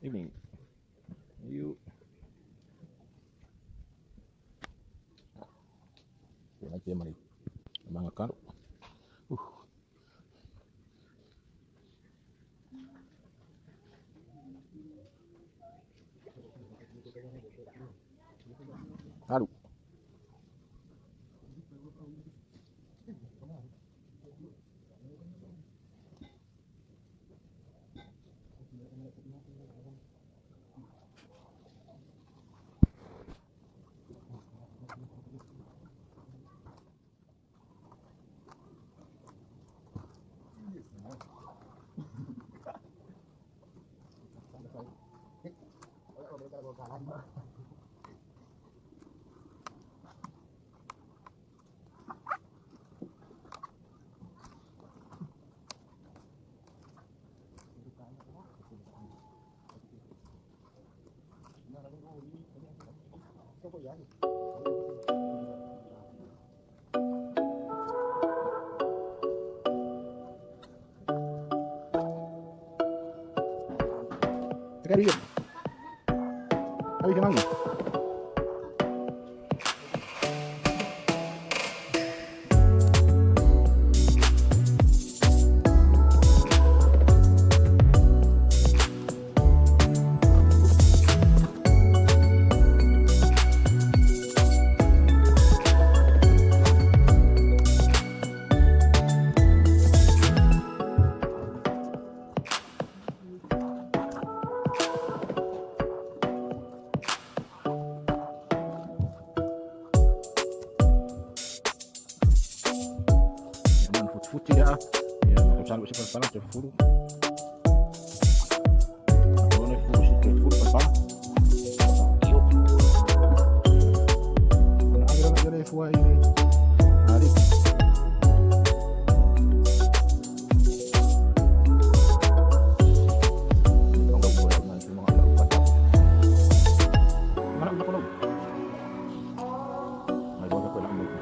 Evening. You. Nanti mari. Mga kalo. Aduh. Teka dikit. Habis lagi. Futi ya, ya sanggup sih perpala terfuru. Kalau nih furu sih terfuru perpala. Iyo. Karena agar nih furu ini hari. Enggak boleh nanti mau ada apa? Mana udah kolom? Ayo kita pulang dulu.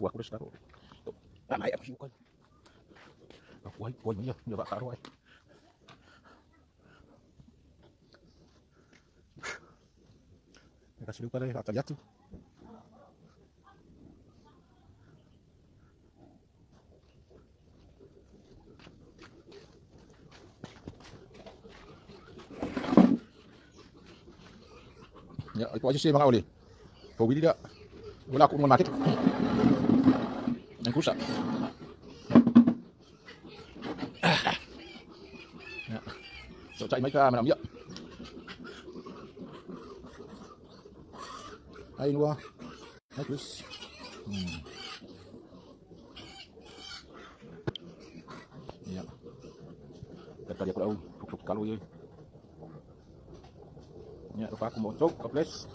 aku dah taruh. Naik aku siukan. Aku ai poin punya, dia bak taruh ai. Kasih lupa deh, akan jatuh. Ya, itu aja sih bang Oli. Kau beli dia. Bola aku dengan market. Yang rusak. Ya. So cari mereka mana ambil. Hai luar. Hai terus. Ya. Tadi aku tahu, Kalo je. Ya, lupa aku mau cok, kaples.